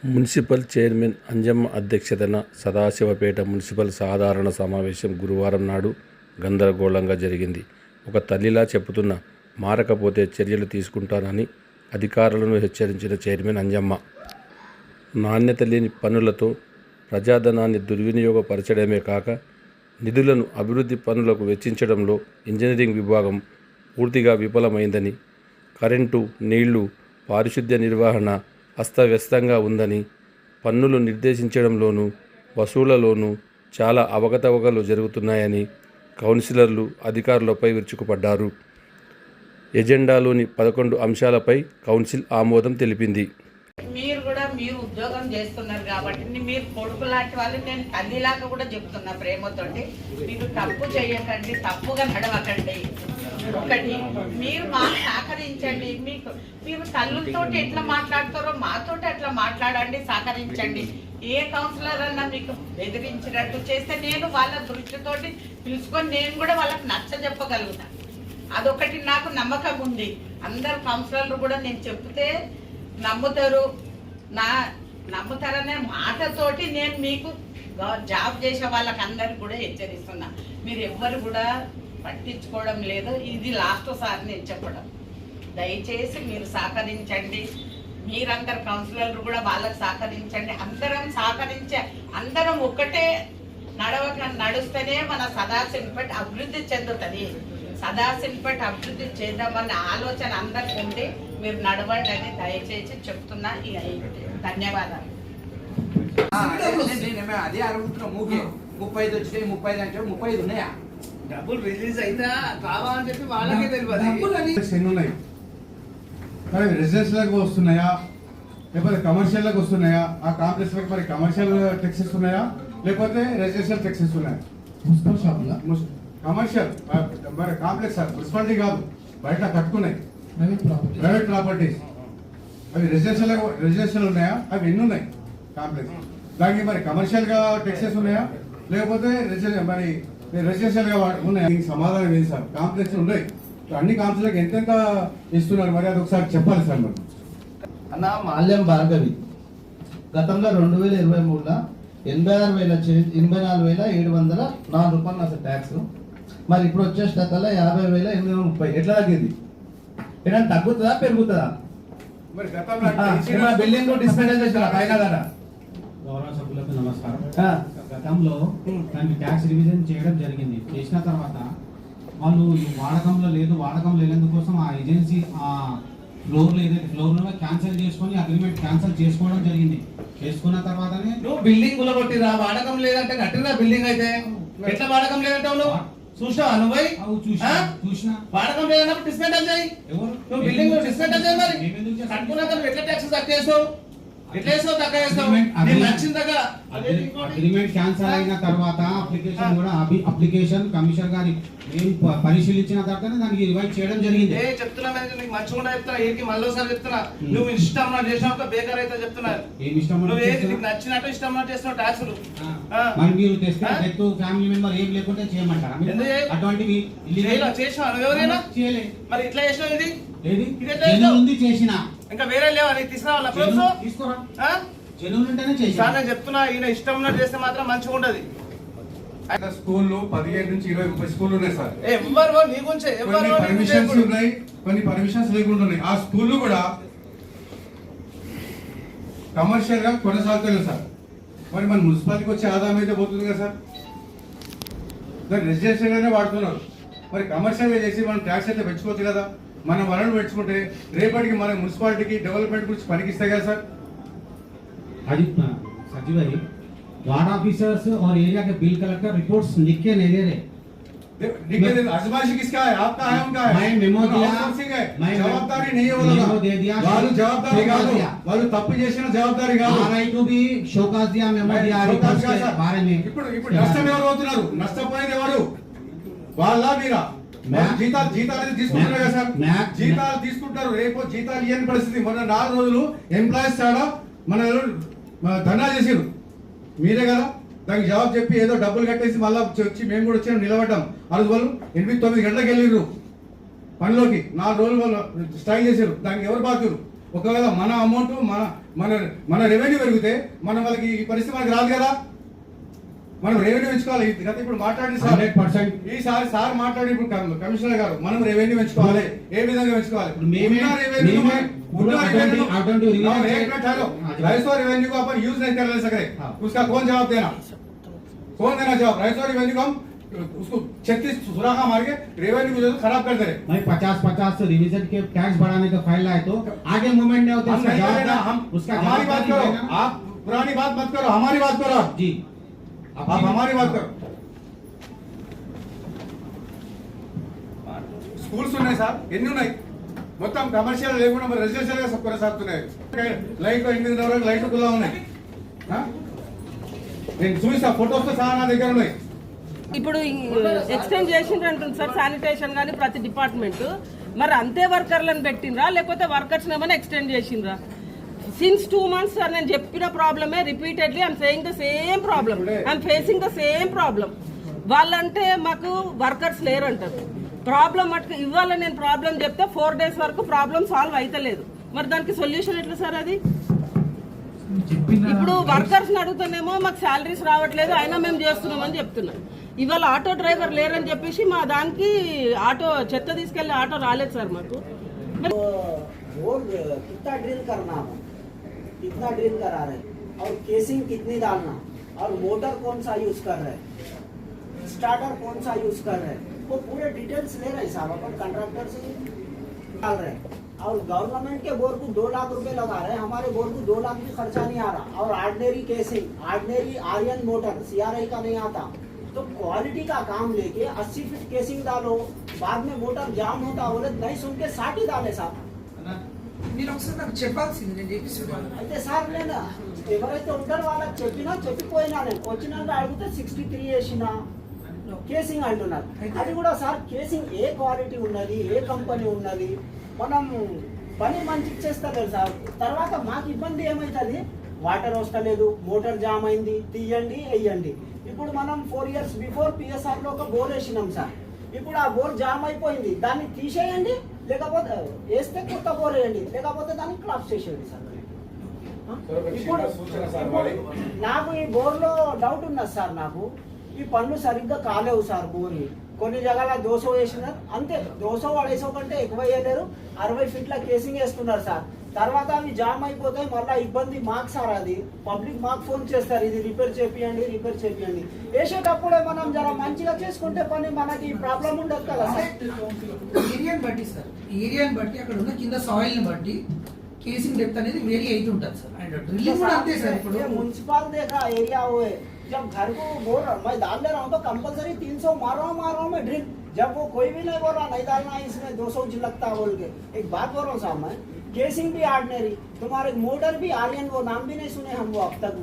Municipal chairman Anjamma అధ్యక్షతన Sadasivpet municipal సాధారణ సమావేశం గురువారం నాడు గందరగోళంగా జరిగింది. ఒక తల్లిలా చెబుతున్న మారకపోతే చర్యలు తీసుకుంటానని అధికారులను హెచ్చరించిన చైర్మన్ అంజమ్మ, నాణ్యత లేని పనులతో ప్రజాధనాన్ని దుర్వినియోగపరచడమే కాక నిధులను అభివృద్ధి పనులకు వెచ్చించడంలో ఇంజనీరింగ్ విభాగం పూర్తిగా విఫలమైందని, కరెంటు, నీళ్లు, పారిశుద్ధ్య నిర్వహణ అస్తవ్యస్తంగా ఉందని, పన్నులు నిర్దేశించడంలోనూ వసూళ్లలోనూ చాలా అవకతవకలు జరుగుతున్నాయని కౌన్సిలర్లు అధికారులపై విరుచుకుపడ్డారు. ఎజెండాలోని 11 అంశాలపై కౌన్సిల్ ఆమోదం తెలిపింది. మీరు ఉద్యోగం చేస్తున్నారు కాబట్టి మీరు కొడుకు లాంటి వాళ్ళు, నేను తల్లిలాగా కూడా చెప్తున్నా ప్రేమతోటి, మీరు తప్పు చేయకండి, తప్పుగా నడవకండి. ఒకటి, మీరు మాకు సహకరించండి. మీరు తల్లులతో ఎట్లా మాట్లాడతారో మాతోటి అట్లా మాట్లాడండి, సహకరించండి. ఏ కౌన్సిలర్ అన్నా మీకు బెదిరించినట్టు చేస్తే నేను వాళ్ళ దృష్టితోటి పిలుచుకొని నేను కూడా వాళ్ళకి నచ్చ చెప్పగలుగుతా. అదొకటి నాకు నమ్మకం ఉంది. అందరు కౌన్సిలర్లు కూడా నేను చెప్తే నమ్ముతారనే మాటతోటి నేను మీకు జాబ్ చేసే వాళ్ళకి అందరికి కూడా హెచ్చరిస్తున్నా. మీరు ఎవ్వరు కూడా పట్టించుకోవడం లేదు. ఇది లాస్ట్ సారి నేను చెప్పడం. దయచేసి మీరు సహకరించండి. మీరందరు కౌన్సిలర్లు కూడా వాళ్ళకి సహకరించండి. అందరం ఒక్కటే నడుస్తేనే మన సదాశివపేట అభివృద్ధి చెందుతుంది. సదాశివపేట అభివృద్ధి చేద్దామన్న ఆలోచన అందరికి ఉండి మీరు నడవండి అని దయచేసి చెప్తున్నా. ధన్యవాదాలు. అదే అడుగుతున్నా. 35 వచ్చినాయి, 35 అంటే 35 ఉన్నాయా? డబ్బులు రిలీజ్ అయినా కావాలని చెప్పి వాళ్ళకే తెలియదు. రెసిడెన్షియల్కి వస్తున్నాయా లేకపోతే కమర్షియల్కి వస్తున్నాయా? ఆ కాంప్లెక్స్ మరి కమర్షియల్ టెక్సెస్ ఉన్నాయా లేకపోతే రెసిడెన్షియల్ టెక్సెస్ ఉన్నాయా? మున్సిపల్ షాపులా కమర్షియల్ మరి కాంప్లెక్స్ మున్సిపాలిటీ కాదు, బయట కట్టుకున్నాయి ప్రైవేట్ ప్రాపర్టీస్. అవి రెసిడెన్షియల్ ఉన్నాయా? అవి ఎన్ని ఉన్నాయి కాంప్లెక్స్? దానికి మరి కమర్షియల్ గా టెక్సెస్ ఉన్నాయా లేకపోతే మరి రెసిడెన్షియల్ గా ఉన్నాయా? సమాధానం ఏంటి సార్? కాంప్లెక్స్ ఉన్నాయి, అన్ని కాంప్లెక్స్ ఎంతెంత ఇస్తున్నారు మరి అది ఒకసారి చెప్పాలి సార్. మరి అన్న మాల్యం భార్గవి గతంలో 2023లో 84,704 రూపాయలు అసలు ట్యాక్స్. మరి ఇప్పుడు వచ్చేటకల్లా 50,830. ఎట్లా తగ్గింది? ఏదైనా తగ్గుతుందా పెరుగుతుందా? మరి గతంలో బిల్డింగ్ డిస్మెంటల్ చేసిన పైన కదా. గౌరవ సభ్యులకు నమస్కారం. గతంలో దాన్ని ట్యాక్స్ రివిజన్ చేయడం జరిగింది. చేసిన తర్వాత వాళ్ళు వాడకంలో లేనందుకోసం ఆ ఏజెన్సీ ఆ ఫ్లోర్లో ఏదైతే ఫ్లోర్లో క్యాన్సిల్ చేసుకొని అగ్రిమెంట్ క్యాన్సిల్ చేసుకోవడం జరిగింది. చేసుకున్న తర్వాతనే నువ్వు బిల్డింగ్ కొట్టిరా, వాడకం లేదంటే కట్టినా బిల్డింగ్ అయితే ఎట్లా వాడకం లేదంటే నువ్వు చూసినావా? నువ్వు చూసినా వాడకం లేదన్నప్పుడు డిస్మెంటల్ చేయి. ఎవరు? నువ్వు బిల్డింగ్ డిస్మెంటల్ చేయి. మరి కట్టుకున్నాక నువ్వు ఎట్లా ట్యాక్స్ తక్కువ చేస్తావు? అగ్రిమెంట్ క్యాన్సిల్ అయిన తర్వాత అప్లికేషన్ కూడా అప్లికేషన్ కమిషనర్ గారి పరిశీలించిన తర్వాత దానికి రివైజ్ చేయడం జరిగింది. చెప్తున్నా మంచిగా చెప్తున్నా, ఏంటి మళ్ళీసారి చెప్తున్నా, నువ్వు ఇష్టం చేసినావు బేకార్ అయితే చెప్తున్నా. ఏమి ఇష్టం నచ్చినట్టు ఇష్టం చేస్తున్నావు ట్యాక్సులు. మరి మీరు తెస్తే ఫ్యామిలీ మెంబర్ ఏం లేకుంటే చేయమంటారా? అటువంటివి చేసినా ఎవరైనా చేయలే. మరి ఇట్లా చేసినావు ఇది ఏది చేసిన ఇంకా వేరే లేవా? తీసుకురావాలా? తీసుకోరా, జనులు ఉంటేనే చేసి. నేను చెప్తున్నా, ఈయన ఇష్టం ఉన్నట్టు చేస్తే మాత్రం మంచిగా ఉండదు. స్కూళ్ళు 15 నుంచి 20 స్కూళ్ళు ఉన్నాయి సార్. ఎవరు నీ గురించి పర్మిషన్స్ ఉన్నాయి, కొన్ని పర్మిషన్స్ లేకుండా ఉన్నాయి. ఆ స్కూళ్ళు కూడా కమర్షియల్ గా కొనసాగుతలేదు సార్. మరి మన మున్సిపాలిటీకి వచ్చే ఆదాయం అయితే పోతుంది కదా సార్. దాన్ని రెసిడెన్షియల్ గానే వాడుతున్నారు. మరి కమర్షియల్ గా చేసి మనం ట్యాక్స్ అయితే పెంచుకోవచ్చు కదా. మనం వనరులు పెంచుకుంటే రేపటికి మన మున్సిపాలిటీకి డెవలప్మెంట్ గురించి పనికిస్తాయి కదా సార్. అది सचिव भाई, वार्ड ऑफिसर्स और एरिया के बिल कलेक्टर रिपोर्ट्स लिख के नहीं दे रहे. आजमाइश किसका है? आपका है, उनका है? मैं मेमो दिया, जवाबदारी नहीं है वो लोग दे दिया. వాళ్ళు జవాబదారి కాదు, వాళ్ళు తప్పు చేసిన జవాబదారి కాదు. आरआई टू भी शोकास दिया, मेमो दिया रिपोर्ट्स के बारे में. ఇప్పుడు నష్టం ఎవరు అవుతున్నారు? నష్టపోయేది ఎవరు? వాళ్ళ మీరా? జీతాలు తీసుకుంటారు కదా సార్. జీతాలు తీసుకుంటారు, రేపు జీతాలు ఇవ్వని పరిస్థితి. మొన్న 4 రోజులు ఎంప్లాయీస్ ఆడ మన ధర్నా చేసారు మీరే కదా. దానికి జవాబు చెప్పి ఏదో డబ్బులు కట్టేసి మళ్ళీ వచ్చి మేము కూడా వచ్చి నిలబడ్డాం. ఆ రోజు వాళ్ళు 8-9 గంటలకు వెళ్ళిర్రు పనిలోకి. 4 రోజులు వాళ్ళు స్ట్రైక్ చేశారు. దానికి ఎవరు బాధ్యులు? ఒకవేళ మన అమౌంట్ మన రెవెన్యూ పెరిగితే మనం వాళ్ళకి ఈ పరిస్థితి మనకి రాదు కదా. మనం రెవెన్యూ పెంచుకోవాలి. ఇప్పుడు మాట్లాడి సార్ 100% ఈసారి సార్ మాట్లాడి ఇప్పుడు కమిషనర్ గారు మనం రెవెన్యూ పెంచుకోవాలి. ఏ విధంగా పెంచుకోవాలి? राजस्व रेवेन्यू को अपन यूज नहीं कर ले सक रहे, उसका कौन जवाब देना? कौन देना जवाब? राजस्व रेवेन्यू को हम उसको 36 सुराखा मार के रेवेन्यू को जो खराब कर दे रहे. भाई 50-50 रिवीजन के टैक्स बढ़ाने का फाइल लाए तो आगे मूवमेंट नहीं होता. हम नहीं करेंगे, हम उसका हमारी बात करो. आप पुरानी बात मत करो, हमारी बात करो. जी आप हमारी बात करो. స్కూల్స్ ఉన్నాయి సార్, ఎన్ని ఉన్నాయి? మొత్తం కమర్షియల్ లేకుండా మరి రెసిడెన్షియల్ గా కొనసాగుతున్నాయి. లైట్ 8 వరకు లైట్ కులా ఉన్నాయి. నేను చూసా, ఫోటోస్ సహా నా దగ్గర ఉన్నాయి. ఇప్పుడు ఎక్స్టెండ్ చేసిండ్రు అంటుంది సార్ శానిటేషన్ కానీ ప్రతి డిపార్ట్మెంట్. మరి అంతే వర్కర్లను పెట్టినరా లేకపోతే వర్కర్స్ ఏమైనా ఎక్స్టెండ్ చేసిండ్రా? సిన్స్ 2 months సార్ నేను చెప్పిన ప్రాబ్లమే repeatedly I'm saying the same problem, I'm facing the same problem. వాళ్ళంటే మాకు వర్కర్స్ లేరంటారు. ప్రాబ్లం మటుకు ఇవాళ నేను ప్రాబ్లం చెప్తే 4 days వరకు ప్రాబ్లం సాల్వ్ అయితలేదు. మరి దానికి సొల్యూషన్ ఎట్లా సార్? అది ఇప్పుడు వర్కర్స్ అడుగుతానేమో మాకు శాలరీస్ రావట్లేదు అయినా మేము చేస్తున్నామని చెప్తున్నాం. ఇవాళ ఆటో డ్రైవర్ లేరని చెప్పేసి మా దానికి ఆటో చెత్త తీసుకెళ్లే ఆటో రాలేదు సార్ మాకు. कितना ड्रिल करना है, कितना ड्रिल करा रहे और केसिंग कितनी डालना और मोटर कौन सा यूज कर रहे, स्टार्टर कौन सा यूज कर रहे, वो पूरे डिटेल्स ले रहे साहब. अपन कंट्रैक्टर से डाल रहे और गवर्नमेंट के बोर को 2 लाख रुपए लगा रहे हैं, हमारे बोर को 2 लाख भी खर्चा नहीं आ रहा. और ordinary casing, ordinary iron motor CRI का नहीं आता. तो क्वालिटी का काम लेके 80 फीट केसिंग डालो, बाद में मोटर जाम होता बोले नहीं सुन के 60 डाले साहब. మీరు ఒకసారి నాకు చెప్పాల్సింది, నేను చేపిస్తున్నాను. అయితే సార్ నేను ఎవరైతే ఉంటారో వాళ్ళకి చెప్పినా చెప్పిపోయినా నేను వచ్చినాక అడిగితే 63 వేసిన కేసింగ్ అంటున్నారు. అది కూడా సార్ కేసింగ్ ఏ క్వాలిటీ ఉన్నది, ఏ కంపెనీ ఉన్నది, మనం పని మంచిగా చేస్తలేదు సార్. తర్వాత మాకు ఇబ్బంది ఏమవుతుంది, వాటర్ వస్తలేదు, మోటార్ జామ్ అయింది, తీయండి వేయండి. ఇప్పుడు మనం 4 years బిఫోర్ PSR లో ఒక బోర్ వేసినాం సార్. ఇప్పుడు ఆ బోర్ జామ్ అయిపోయింది, దాన్ని తీసేయండి, లేకపోతే వేస్తే కొత్త బోర్ వేయండి, లేకపోతే దాన్ని క్లాప్ చేసేయండి సార్. ఇప్పుడు నాకు ఈ బోర్లో డౌట్ ఉన్నది సార్. నాకు ఈ పనులు సరిగ్గా కాలేవు సార్. బోరి కొన్ని జగాల 200 వేసినారు అంతే, 200 వాడేసో కంటే ఎక్కువ వేయలేరు. 60 ఫీట్ల కేసింగ్ వేస్తున్నారు సార్. తర్వాత అవి జామ్ అయిపోతాయి, మళ్ళీ ఇబ్బంది మాకు సార్. అది పబ్లిక్ మాకు ఫోన్ చేస్తారు, ఇది రిపేర్ చేపియండి, రిపేర్ చేపియండి. వేసేటప్పుడే మనం జర మంచిగా చేసుకుంటే పని మనకి ప్రాబ్లం ఉండదు కదా సార్. ఏరియాని బట్టి సార్, ఏరియాని బట్టి అక్కడ ఉన్న కింద సాయిల్ ని బట్టి కేసింగ్ డెప్త్ అనేది వేరీ అవుతూ ఉంటుంది సార్. అండ్ డ్రిల్లింగ్ కూడా అంతే సార్. ఇప్పుడు म्युनिसिपल देखा एरिया हुए, जब घर को बोल रहा मैं डाल ले रहा हूँ तो कंपलसरी 300 मार रहा हूँ मैं ड्रिल. जब वो कोई भी नहीं बोल रहा नहीं डालना इसमें 200 लगता बोल के. एक बात बोल रहा हूँ साहब मैं, केसिंग भी ऑर्डिनरी, तुम्हारे मोटर भी आर्यन, वो नाम भी नहीं सुने हम वो अब तक.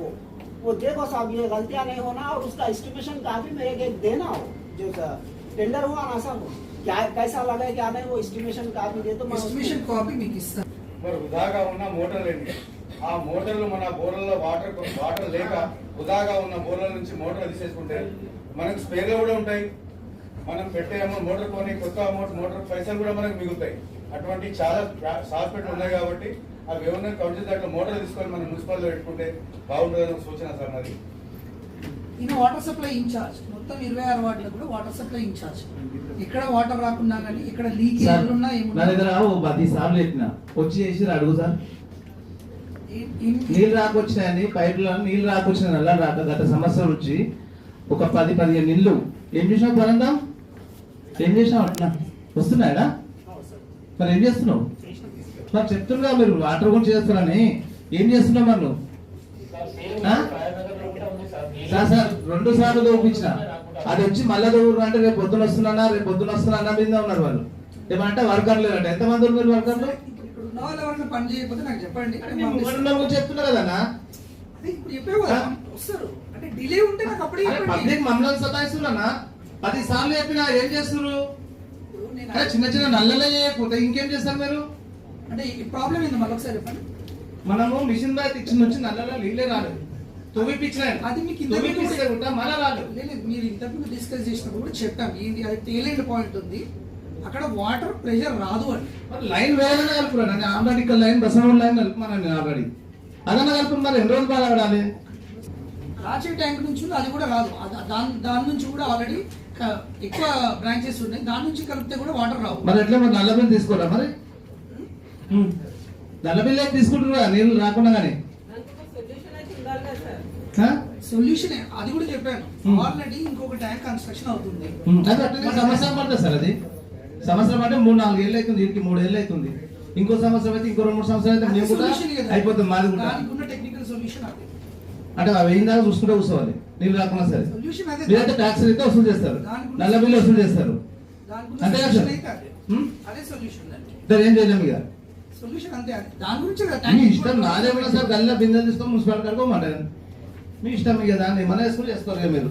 वो देखो साहब ये गलतियाँ नहीं होना और उसका एस्टिमेशन काफी मेरे को देना हो. जो टेंडर हुआ ना साहब, क्या कैसा लगा क्या नहीं, वो एस्टिमेशन काफी दे तो मैं ఎస్టిమేషన్ కాపీ మీకు ఇస్తాను. మరి వృధాగా ఉన్న మోటార్లు ఏంటి? ఆ మోటార్లు మన బోర్లలో వాటర్ లేక వృధాగా ఉన్న బోర్ల నుంచి మోటార్లు తీసేసుకుంటే మనకు స్పేర్లు కూడా ఉంటాయి. మనం పెట్టే మోటార్ కొని కొత్త మోటార్ పైసలు కూడా మనకు మిగులుతాయి. అటువంటి చాలా హాస్పిటల్ ఉన్నాయి కాబట్టి అవి ఏమన్నా కౌంట్ చేసి అట్లా మోటార్ తీసుకొని మనం మున్సిపాలిటీలో పెట్టుకుంటే బాగుంటుందని సూచన సార్ మరి. ఈయన వాటర్ సప్లై ఇన్ఛార్జ్, మొత్తం 26 వార్డులకు కూడా వాటర్ సప్లై ఇన్ఛార్జ్. ఇక్కడ వాటర్ రాకుండా కానీ ఇక్కడ లీక్ ఏమున్నా నా దగ్గర 10 సార్లు చెప్పిన వచ్చి చేసి అడుగు సార్. నీళ్ళు రాకొచ్చినాయని పైపులో నీళ్ళు రాకొచ్చిన నల్ల రాక గత సంవత్సరం వచ్చి ఒక 10-15 నీళ్ళు ఏం చేసినావు పరందా, ఏం చేసినావు అట్లా వస్తున్నాయా? మరి ఏం చేస్తున్నావు? మరి చెప్తున్నా మీరు వాటర్ గురించి చేస్తారని ఏం చేస్తున్నావు మరి నువ్వు? సార్ 2 సార్లు దోపించిన అది వచ్చి మళ్ళీ దూరం అంటే రేపు పొద్దున వస్తున్నా రేపు పొద్దున వస్తున్నా మీద ఉన్నారు వాళ్ళు. ఏమంటే వర్కర్లు లేదంటే ఎంతమంది ఉన్నారు వర్కర్లు? పని చేయకపోతే నాకు చెప్పండి. చెప్తున్నారు కదా ఇప్పుడు చెప్పావు కదా వస్తారు అంటే డిలే ఉంటే నాకు అప్పుడే పబ్లిక్ మమ్మల్ని సతాయిస్తున్నా 10 సార్లు చెప్పినా ఏం చేస్తున్నారు? చిన్న చిన్న నల్లలే చేయకపోతే ఇంకేం చేస్తారు మీరు? అంటే ఈ ప్రాబ్లం ఏంది మళ్ళీ ఒకసారి చెప్పండి. మనము మిషన్ బ్యాగ్ ఇచ్చిన నుంచి నల్లలా నీళ్ళే రాలేదు, అది మీకు మళ్ళా రాలేదు. మీరు ఇంతకుముందు డిస్కస్ చేసినప్పుడు కూడా చెప్పాం, ఇది అది టేలెంట్ పాయింట్ ఉంది, అక్కడ వాటర్ ప్రెషర్ రాదు అని. లైన్ వేరే కలుపుకున్నాను ఆల్రెడీ. ఇక్కడ లైన్ బసవన్ లైన్ కలుపుకున్నాను నేను ఆల్రెడీ. అదన్న కలిపి మరి ఎన్ని రోజులు బాధపడాలి? రాచే ట్యాంక్ నుంచి ఉంది, అది కూడా కాదు. దాని నుంచి కూడా ఆల్రెడీ ఎక్కువ బ్రాంచెస్ ఉన్నాయి. దాని నుంచి కలిపితే కూడా వాటర్ రావు. మరి ఎట్లా మరి నల్ల బిల్లు తీసుకోరా? మరి నల్ల బిల్లు అయితే తీసుకుంటున్నా నీళ్ళు రాకుండా కానీ సొల్యూషన్ అది కూడా చెప్పాను. ఆల్రెడీ ఇంకొక ట్యాంక్ కన్స్ట్రక్షన్ అవుతుంది. అది అట్లనే సంవత్సరం పడుతుంది సార్. అది సంవత్సరం అంటే 3-4 ఏళ్ళు అవుతుంది, ఇంటికి 3 ఏళ్ళు అవుతుంది. ఇంకో సంవత్సరం అయితే ఇంకో 2-3 సంవత్సరాలు అయితే మేము కూడా అయిపోతుంది మాది కూడా. దానికి ఉన్న టెక్నికల్ సొల్యూషన్ అదే. అంటే అవి అయిన దాకా చూసుకుంటే కూర్చోవాలి నీళ్ళు రాకుండా సరే. సొల్యూషన్ అదే. మీరైతే ట్యాక్స్ అయితే వసూలు చేస్తారు, నల్ల బిల్లు వసూలు చేస్తారు. దానికి అంతే కదా సొల్యూషన్ సార్? అయితే అదే. అదే సొల్యూషన్ అంటే సార్ ఏం చేయలేము ఇక సొల్యూషన్ అంతే. అదే దాని గురించి మీ ఇష్టం. నాదేమన్నా సార్ గల్లా బిందెలు తీసుకో మున్సిపాలిటీ కడుకోమంటారు. మీ ఇష్టం ఇక దాన్ని ఏమన్నా వేసుకుని చేసుకోరు మీరు.